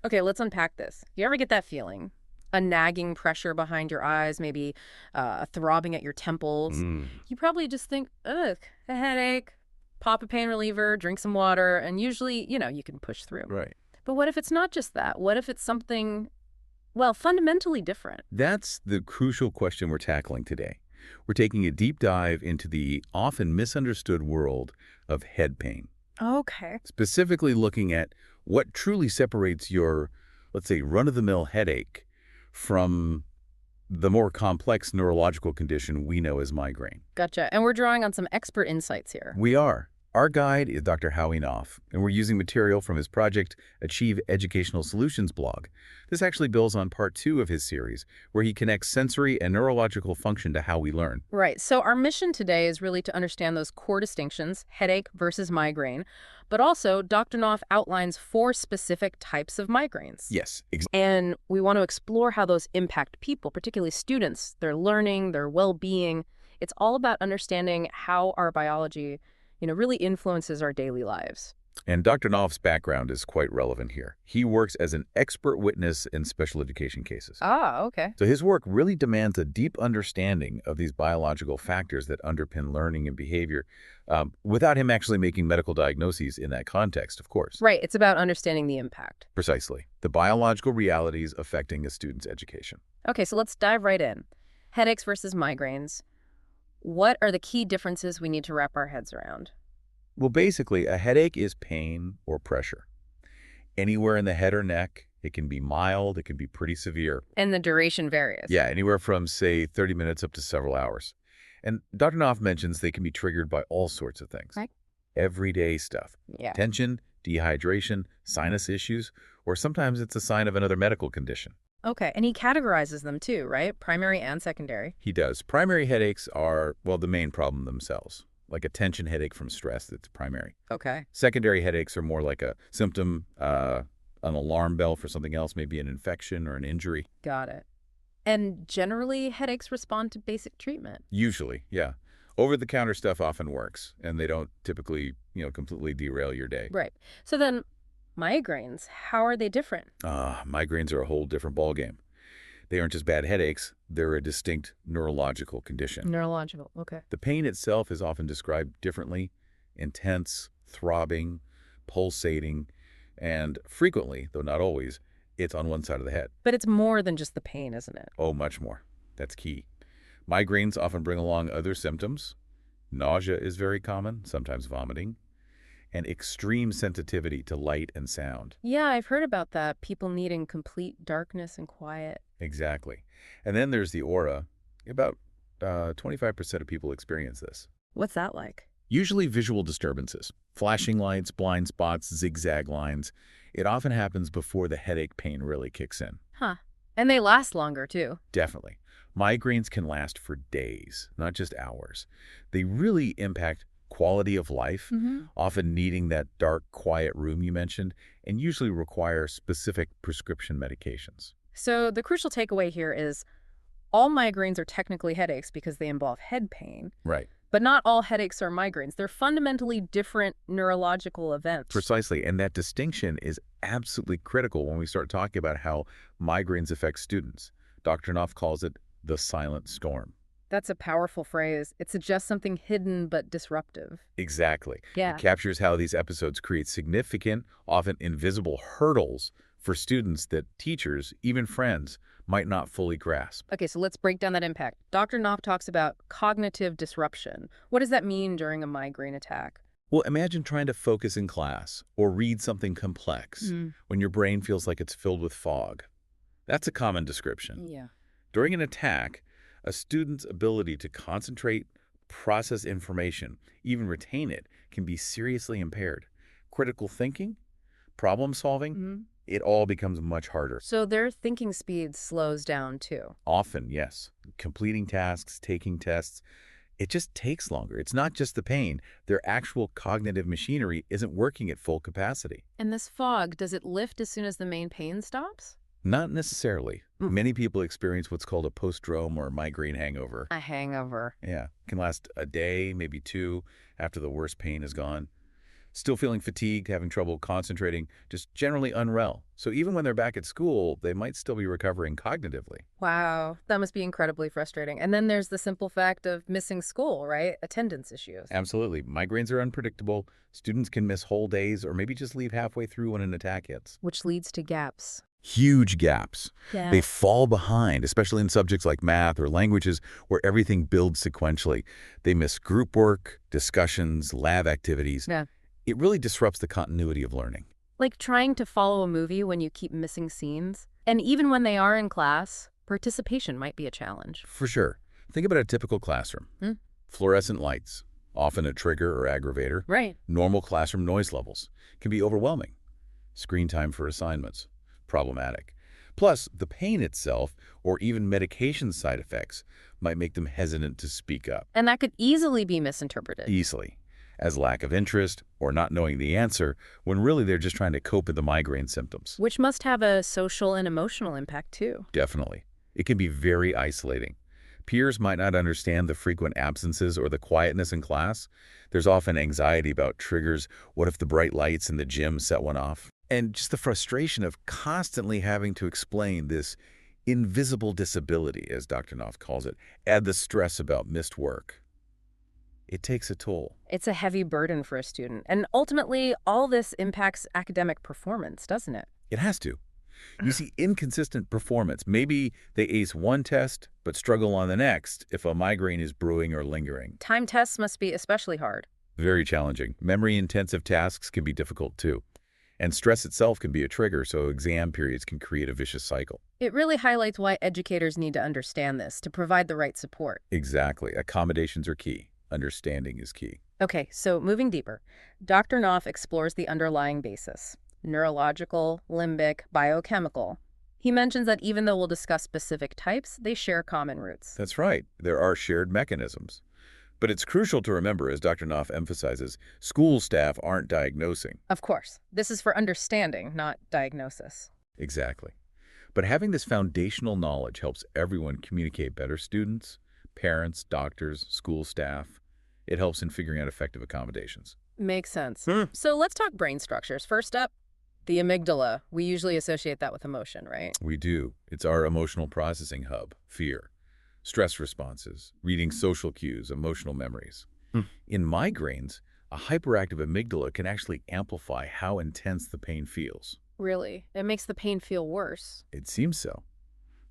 Okay, let's unpack this. You ever get that feeling? A nagging pressure behind your eyes, maybe a throbbing at your temples. Mm, You probably just think, ugh, a headache, pop a pain reliever, drink some water, and usually, you can push through. right. But what if it's not just that? What if it's something, well, fundamentally different? That's the crucial question we're tackling today. We're taking a deep dive into the often misunderstood world of head pain, Okay. specifically looking at what truly separates your, let's say, run-of-the-mill headache from the more complex neurological condition we know as migraine. Gotcha. And we're drawing on some expert insights here. We are. Our guide is Dr. Howie Knoff, and we're using material from his Project Achieve Educational Solutions blog. This actually builds on part 2 of his series, where he connects sensory and neurological function to how we learn. Right. So our mission today is really to understand those core distinctions, headache versus migraine, but also Dr. Knopf outlines 4 specific types of migraines. Yes, And we want to explore how those impact people, particularly students, their learning, their well-being. It's all about understanding how our biology, really influences our daily lives. and Dr. Knopf's background is quite relevant here. He works as an expert witness in special education cases. Ah, okay. So his work really demands a deep understanding of these biological factors that underpin learning and behavior, without him actually making medical diagnoses in that context, of course. Right. It's about understanding the impact. Precisely. The biological realities affecting a student's education. Okay, so let's dive right in. Headaches versus migraines. What are the key differences we need to wrap our heads around? Well, basically, a headache is pain or pressure. Anywhere in the head or neck, it can be mild, it can be pretty severe. And the duration varies. Yeah, anywhere from, say, 30 minutes up to several hours. And Dr. Knopf mentions they can be triggered by all sorts of things. Right. Everyday stuff. Yeah. Tension, dehydration, sinus issues, or sometimes it's a sign of another medical condition. Okay, and he categorizes them too, right? Primary and secondary. He does. Primary headaches are, well, the main problem themselves, like a tension headache from stress that's primary. Okay. Secondary headaches are more like a symptom, an alarm bell for something else, maybe an infection or an injury. Got it. And generally, headaches respond to basic treatment. Usually, yeah. Over-the-counter stuff often works, and they don't typically, completely derail your day. Right. So then, migraines, how are they different? Migraines are a whole different ballgame. They aren't just bad headaches, they're a distinct neurological condition. Neurological. Okay. The pain itself is often described differently: intense, throbbing, pulsating, and frequently, though not always, it's on one side of the head. But it's more than just the pain, isn't it? Oh, much more. That's key. Migraines often bring along other symptoms. Nausea is very common, sometimes vomiting, and extreme sensitivity to light and sound. Yeah, I've heard about that. People needing complete darkness and quiet. Exactly. And then there's the aura. About 25% of people experience this. What's that like? Usually visual disturbances, flashing lights, blind spots, zigzag lines. It often happens before the headache pain really kicks in. Huh. And they last longer, too. Definitely. Migraines can last for days, not just hours. They really impact quality of life, often needing that dark, quiet room you mentioned, and usually require specific prescription medications. So the crucial takeaway here is all migraines are technically headaches because they involve head pain, Right. but not all headaches are migraines. They're fundamentally different neurological events. Precisely. And that distinction is absolutely critical when we start talking about how migraines affect students. Dr. Knopf calls it the silent storm. That's a powerful phrase. It suggests something hidden but disruptive. Exactly. Yeah. It captures how these episodes create significant, often invisible hurdles for students that teachers, even friends, might not fully grasp. Okay, so let's break down that impact. Dr. Knopf talks about cognitive disruption. What does that mean during a migraine attack? Well, imagine trying to focus in class or read something complex when your brain feels like it's filled with fog. That's a common description. Yeah. During an attack, a student's ability to concentrate, process information, even retain it, can be seriously impaired. Critical thinking, problem solving, it all becomes much harder. So their thinking speed slows down too. Often, yes. Completing tasks, taking tests, it just takes longer. It's not just the pain. Their actual cognitive machinery isn't working at full capacity. And this fog, does it lift as soon as the main pain stops? Not necessarily. Many people experience what's called a postdrome or migraine hangover. A hangover. Yeah, can last a day, maybe 2, after the worst pain is gone. still feeling fatigued, having trouble concentrating, just generally unwell. So even when they're back at school, they might still be recovering cognitively. Wow, that must be incredibly frustrating. And then there's the simple fact of missing school, right? Attendance issues. Absolutely. Migraines are unpredictable. Students can miss whole days or maybe just leave halfway through when an attack hits. Which leads to gaps. Huge gaps. Yeah. They fall behind, especially in subjects like math or languages where everything builds sequentially. They miss group work, discussions, lab activities. Yeah. It really disrupts the continuity of learning. Like trying to follow a movie when you keep missing scenes. And even when they are in class, participation might be a challenge. For sure. Think about a typical classroom. Fluorescent lights, often a trigger or aggravator. Right. Normal classroom noise levels can be overwhelming. Screen time for assignments, problematic. Plus, the pain itself or even medication side effects might make them hesitant to speak up. And that could easily be misinterpreted. Easily, as lack of interest or not knowing the answer, when really they're just trying to cope with the migraine symptoms. Which must have a social and emotional impact too. Definitely. It can be very isolating. Peers might not understand the frequent absences or the quietness in class. There's often anxiety about triggers. What if the bright lights in the gym set one off? And just the frustration of constantly having to explain this invisible disability, as Dr. Knopf calls it, add the stress about missed work. It takes a toll. It's a heavy burden for a student. And ultimately, all this impacts academic performance, doesn't it? It has to. You see inconsistent performance. Maybe they ace one test, but struggle on the next if a migraine is brewing or lingering. Time tests must be especially hard. Very challenging. Memory-intensive tasks can be difficult too. And stress itself can be a trigger, so exam periods can create a vicious cycle. It really highlights why educators need to understand this to provide the right support. Exactly. Accommodations are key. Understanding is key. Okay, so moving deeper, Dr. Knopf explores the underlying basis. Neurological, limbic, biochemical. He mentions that even though we'll discuss specific types, they share common roots. That's right. There are shared mechanisms. But it's crucial to remember, as Dr. Knopf emphasizes, school staff aren't diagnosing. Of course, this is for understanding, not diagnosis. Exactly. But having this foundational knowledge helps everyone communicate better. Students, parents, doctors, school staff. It helps in figuring out effective accommodations. Makes sense. So let's talk brain structures. First up, the amygdala. We usually associate that with emotion, right? We do. It's our emotional processing hub, fear, stress responses, reading social cues, emotional memories. In migraines, a hyperactive amygdala can actually amplify how intense the pain feels. Really? It makes the pain feel worse. It seems so.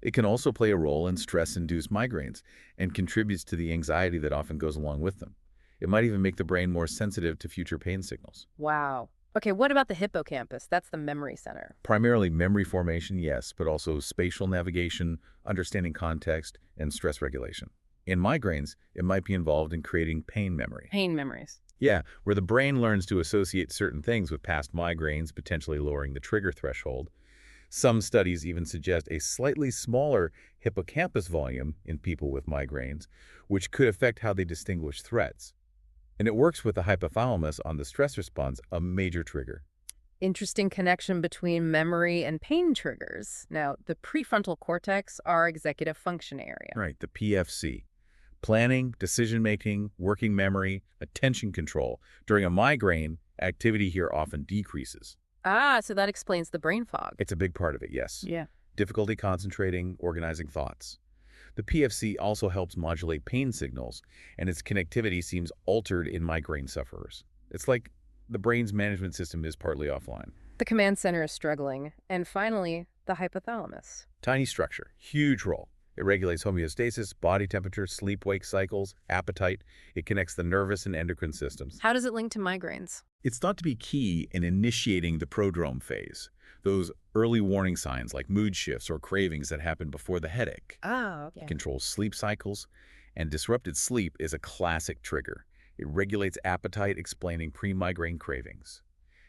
It can also play a role in stress-induced migraines and contributes to the anxiety that often goes along with them. It might even make the brain more sensitive to future pain signals. Wow. Okay, what about the hippocampus? That's the memory center. Primarily memory formation, yes, but also spatial navigation, understanding context, and stress regulation. In migraines, it might be involved in creating pain memory. Pain memories. Yeah, where the brain learns to associate certain things with past migraines, potentially lowering the trigger threshold. Some studies even suggest a slightly smaller hippocampus volume in people with migraines, which could affect how they distinguish threats. And it works with the hypothalamus on the stress response, a major trigger. Interesting connection between memory and pain triggers. Now, the prefrontal cortex, our executive function area. Right, the PFC. Planning, decision-making, working memory, attention control. During a migraine, activity here often decreases. Ah, so that explains the brain fog. It's a big part of it, yes. Yeah. Difficulty concentrating, organizing thoughts. The PFC also helps modulate pain signals, and its connectivity seems altered in migraine sufferers. It's like the brain's management system is partly offline. The command center is struggling. And finally, the hypothalamus. Tiny structure, huge role. It regulates homeostasis, body temperature, sleep-wake cycles, appetite. It connects the nervous and endocrine systems. How does it link to migraines? It's thought to be key in initiating the prodrome phase, those early warning signs like mood shifts or cravings that happen before the headache. Oh, okay. It controls sleep cycles, and disrupted sleep is a classic trigger. It regulates appetite, explaining pre-migraine cravings.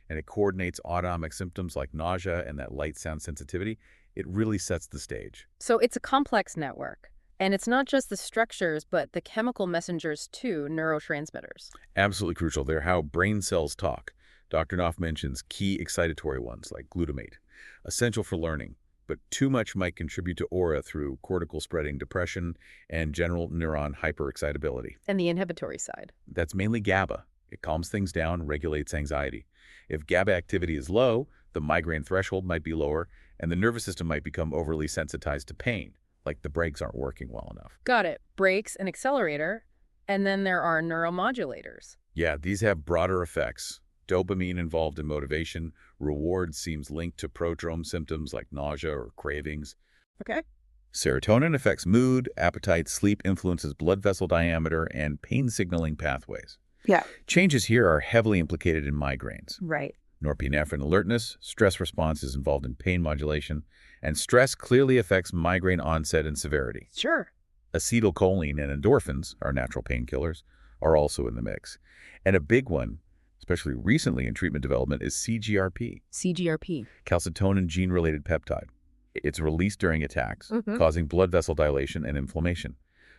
And it coordinates autonomic symptoms like nausea and that light sound sensitivity. It really sets the stage. So it's a complex network. And it's not just the structures, but the chemical messengers too, neurotransmitters. Absolutely crucial. They're how brain cells talk. Dr. Knopf mentions key excitatory ones like glutamate, essential for learning, but too much might contribute to aura through cortical spreading depression and general neuron hyperexcitability. And the inhibitory side. That's mainly GABA. It calms things down and regulates anxiety. If GABA activity is low, the migraine threshold might be lower, and the nervous system might become overly sensitized to pain, like the brakes aren't working well enough. Got it. Brakes and accelerator. And then there are neuromodulators. Yeah, these have broader effects. Dopamine involved in motivation. Reward seems linked to prodrome symptoms like nausea or cravings. Okay. Serotonin affects mood, appetite, sleep influences blood vessel diameter, and pain signaling pathways. Yeah. Changes here are heavily implicated in migraines. Right. Norepinephrine alertness, stress response is involved in pain modulation, and stress clearly affects migraine onset and severity. Sure. Acetylcholine and endorphins, our natural painkillers, are also in the mix. And a big one, especially recently in treatment development, is CGRP, CGRP. calcitonin gene-related peptide. It's released during attacks, causing blood vessel dilation and inflammation.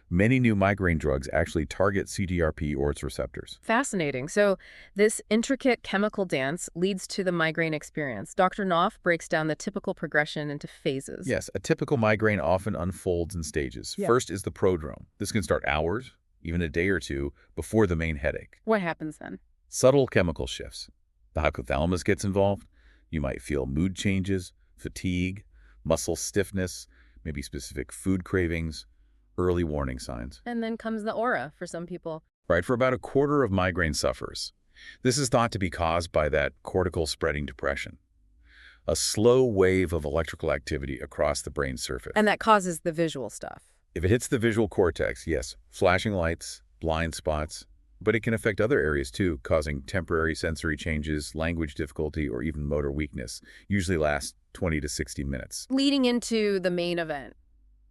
Many new migraine drugs actually target CGRP or its receptors. Fascinating. So this intricate chemical dance leads to the migraine experience. Dr. Knopf breaks down the typical progression into phases. Yes, a typical migraine often unfolds in stages. Yeah. First is the prodrome. This can start hours, even a day or two, before the main headache. What happens then? Subtle chemical shifts. The hypothalamus gets involved. You might feel mood changes, fatigue, muscle stiffness, maybe specific food cravings, early warning signs. And then comes the aura for some people. Right, for about a quarter of migraine sufferers. This is thought to be caused by that cortical spreading depression, a slow wave of electrical activity across the brain surface. And that causes the visual stuff. If it hits the visual cortex, yes, flashing lights, blind spots, but it can affect other areas too, causing temporary sensory changes, language difficulty, or even motor weakness. Usually lasts 20 to 60 minutes. Leading into the main event,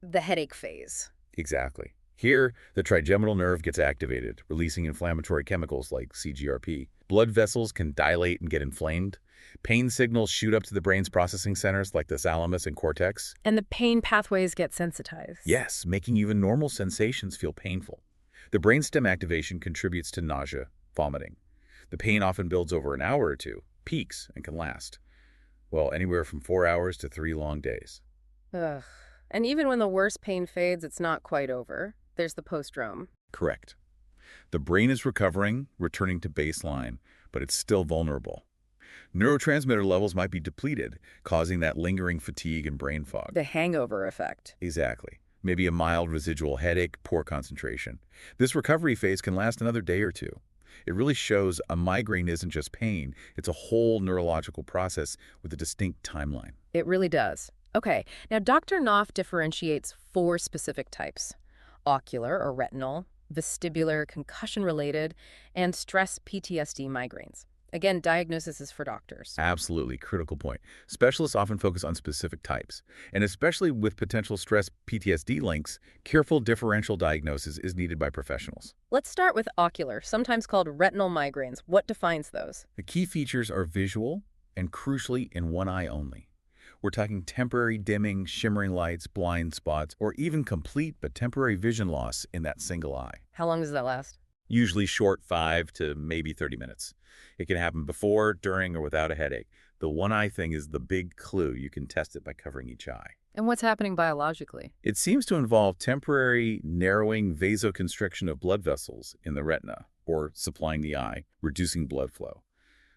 the headache phase. Exactly. Here, the trigeminal nerve gets activated, releasing inflammatory chemicals like CGRP. Blood vessels can dilate and get inflamed. Pain signals shoot up to the brain's processing centers like the thalamus and cortex. And the pain pathways get sensitized. Yes, making even normal sensations feel painful. The brainstem activation contributes to nausea, vomiting. The pain often builds over an hour or two, peaks, and can last, well, anywhere from 4 hours to 3 long days. Ugh. And even when the worst pain fades, it's not quite over. There's the postdrome. Correct. The brain is recovering, returning to baseline, but it's still vulnerable. Neurotransmitter levels might be depleted, causing that lingering fatigue and brain fog. The hangover effect. Exactly. Maybe a mild residual headache, poor concentration. This recovery phase can last another day or two. It really shows a migraine isn't just pain, it's a whole neurological process with a distinct timeline. It really does. Okay, now Dr. Knopf differentiates 4 specific types: ocular or retinal, vestibular, concussion-related, and stress PTSD migraines. Again, diagnosis is for doctors. Absolutely, critical point. Specialists often focus on specific types, and especially with potential stress PTSD links, careful differential diagnosis is needed by professionals. Let's start with ocular, sometimes called retinal migraines. What defines those? The key features are visual and, crucially, in one eye only. We're talking temporary dimming, shimmering lights, blind spots, or even complete but temporary vision loss in that single eye. How long does that last? Usually short 5 to maybe 30 minutes. It can happen before, during, or without a headache. The one eye thing is the big clue. You can test it by covering each eye. And what's happening biologically? It seems to involve temporary narrowing vasoconstriction of blood vessels in the retina, or supplying the eye, reducing blood flow.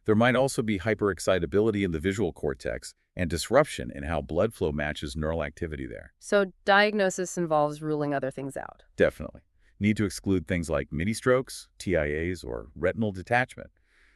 There might also be hyperexcitability in the visual cortex and disruption in how blood flow matches neural activity there. So diagnosis involves ruling other things out. Definitely. Need to exclude things like mini-strokes, TIAs, or retinal detachment.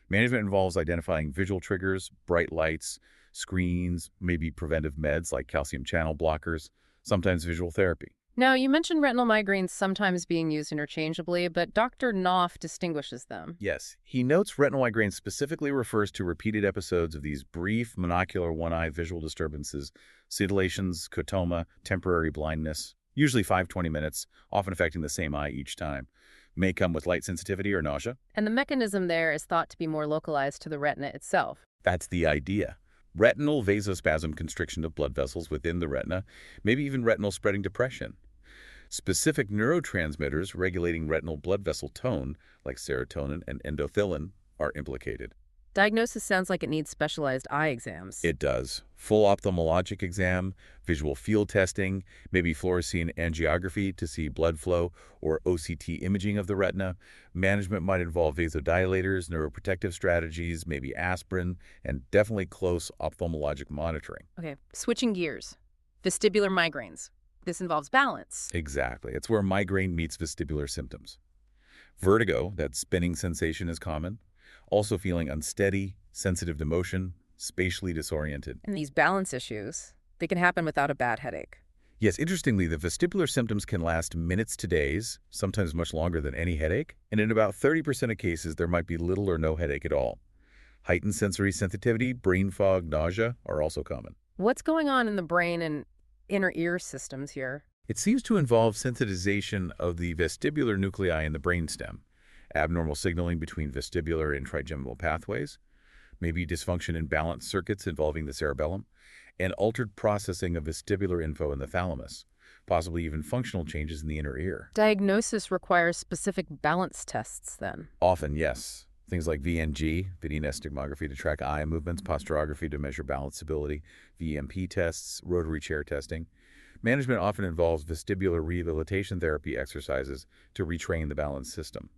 Management involves identifying visual triggers, bright lights, screens, maybe preventive meds like calcium channel blockers, sometimes visual therapy. Now, you mentioned retinal migraines sometimes being used interchangeably, but Dr. Knopf distinguishes them. Yes, he notes retinal migraine specifically refers to repeated episodes of these brief monocular one-eye visual disturbances, scintillations, cotoma, temporary blindness, usually 5-20 minutes, often affecting the same eye each time. May come with light sensitivity or nausea. And the mechanism there is thought to be more localized to the retina itself. That's the idea. Retinal vasospasm constriction of blood vessels within the retina, maybe even retinal spreading depression. Specific neurotransmitters regulating retinal blood vessel tone, like serotonin and endothelin, are implicated. Diagnosis sounds like it needs specialized eye exams. It does. Full ophthalmologic exam, visual field testing, maybe fluorescein angiography to see blood flow, or OCT imaging of the retina. Management might involve vasodilators, neuroprotective strategies, maybe aspirin, and definitely close ophthalmologic monitoring. Okay, switching gears. Vestibular migraines. This involves balance. Exactly. It's where migraine meets vestibular symptoms. Vertigo, that spinning sensation, is common. Also feeling unsteady, sensitive to motion, spatially disoriented. And these balance issues, they can happen without a bad headache. Yes, interestingly, the vestibular symptoms can last minutes to days, sometimes much longer than any headache, and in about 30% of cases, there might be little or no headache at all. Heightened sensory sensitivity, brain fog, nausea are also common. What's going on in the brain and inner ear systems here? It seems to involve sensitization of the vestibular nuclei in the brainstem, abnormal signaling between vestibular and trigeminal pathways, maybe dysfunction in balance circuits involving the cerebellum, and altered processing of vestibular info in the thalamus, possibly even functional changes in the inner ear. Diagnosis requires specific balance tests then. Often, yes. Things like VNG, video stigmography to track eye movements, posturography to measure balance stability, VMP tests, rotary chair testing. Management often involves vestibular rehabilitation therapy exercises to retrain the balance system.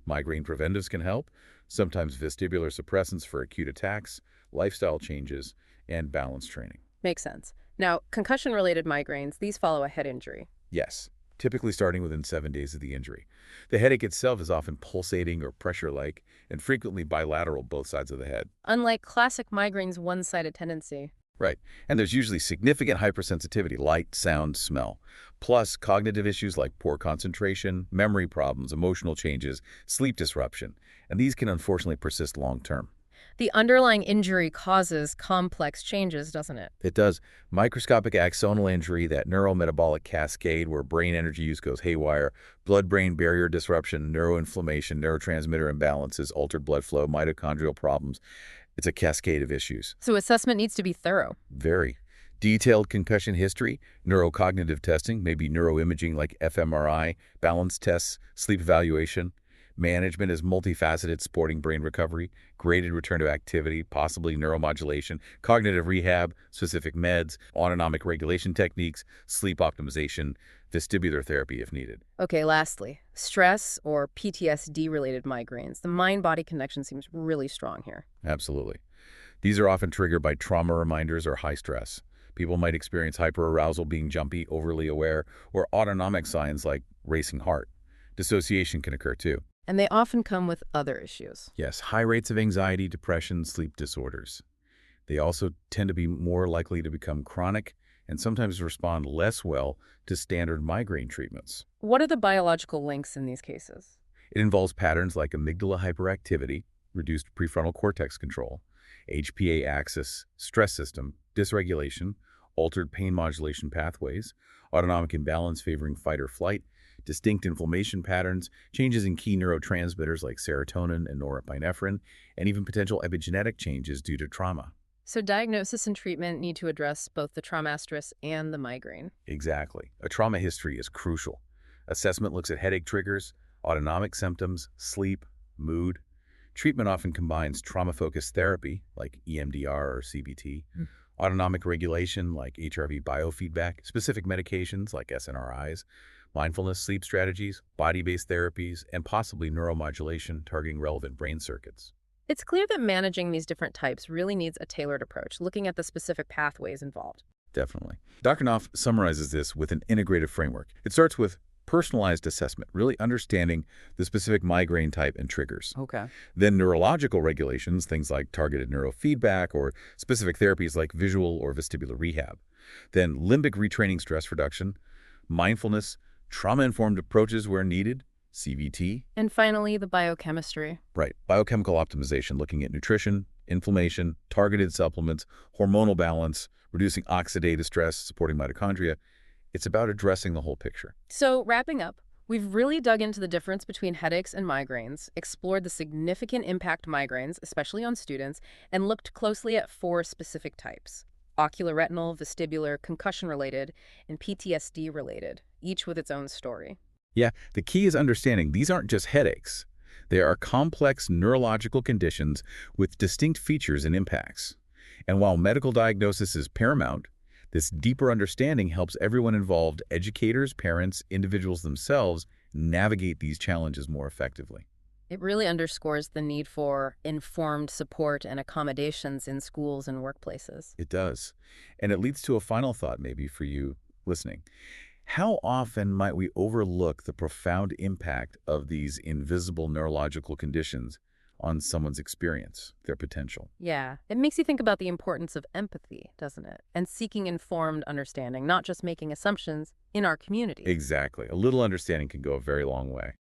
Migraine preventives can help, sometimes vestibular suppressants for acute attacks, lifestyle changes, and balance training. Makes sense. Now, concussion-related migraines, these follow a head injury. Yes, typically starting within 7 days of the injury. The headache itself is often pulsating or pressure-like, and frequently bilateral both sides of the head. Unlike classic migraines' one-sided tendency. Right. And there's usually significant hypersensitivity, light, sound, smell, plus cognitive issues like poor concentration, memory problems, emotional changes, sleep disruption, and these can unfortunately persist long-term. The underlying injury causes complex changes, doesn't it? It does. Microscopic axonal injury, that neurometabolic cascade where brain energy use goes haywire, blood-brain barrier disruption, neuroinflammation, neurotransmitter imbalances, altered blood flow, mitochondrial problems. It's a cascade of issues. So assessment needs to be thorough. Very. Detailed concussion history, neurocognitive testing, maybe neuroimaging like fMRI, balance tests, sleep evaluation. Management is multifaceted, supporting brain recovery, graded return to activity, possibly neuromodulation, cognitive rehab, specific meds, autonomic regulation techniques, sleep optimization, vestibular therapy if needed. Okay, lastly, stress or PTSD-related migraines. The mind-body connection seems really strong here. Absolutely. These are often triggered by trauma reminders or high stress. People might experience hyperarousal, being jumpy, overly aware, or autonomic signs like racing heart. Dissociation can occur too. And they often come with other issues. Yes, high rates of anxiety, depression, sleep disorders. They also tend to be more likely to become chronic and sometimes respond less well to standard migraine treatments. What are the biological links in these cases? It involves patterns like amygdala hyperactivity, reduced prefrontal cortex control, HPA axis, stress system, dysregulation, altered pain modulation pathways, autonomic imbalance favoring fight or flight, distinct inflammation patterns, changes in key neurotransmitters like serotonin and norepinephrine, and even potential epigenetic changes due to trauma. So diagnosis and treatment need to address both the trauma stress and the migraine. Exactly. A trauma history is crucial. Assessment looks at headache triggers, autonomic symptoms, sleep, mood. Treatment often combines trauma-focused therapy, like EMDR or CBT, autonomic regulation, like HRV biofeedback, specific medications, like SNRIs, mindfulness sleep strategies, body-based therapies, and possibly neuromodulation targeting relevant brain circuits. It's clear that managing these different types really needs a tailored approach, looking at the specific pathways involved. Definitely. Dr. Knopf summarizes this with an integrative framework. It starts with personalized assessment, really understanding the specific migraine type and triggers. Okay. Then neurological regulations, things like targeted neurofeedback or specific therapies like visual or vestibular rehab. Then limbic retraining stress reduction, mindfulness, trauma-informed approaches where needed, CVT. And finally, the biochemistry. Right. Biochemical optimization, looking at nutrition, inflammation, targeted supplements, hormonal balance, reducing oxidative stress, supporting mitochondria. It's about addressing the whole picture. So wrapping up, we've really dug into the difference between headaches and migraines, explored the significant impact migraines, especially on students, and looked closely at 4 specific types: ocular, retinal, vestibular, concussion-related, and PTSD-related, each with its own story. Yeah, the key is understanding these aren't just headaches. They are complex neurological conditions with distinct features and impacts. And while medical diagnosis is paramount, this deeper understanding helps everyone involved, educators, parents, individuals themselves, navigate these challenges more effectively. It really underscores the need for informed support and accommodations in schools and workplaces. It does. And it leads to a final thought maybe for you listening. How often might we overlook the profound impact of these invisible neurological conditions on someone's experience, their potential? Yeah, it makes you think about the importance of empathy, doesn't it? And seeking informed understanding, not just making assumptions in our community. Exactly. A little understanding can go a very long way.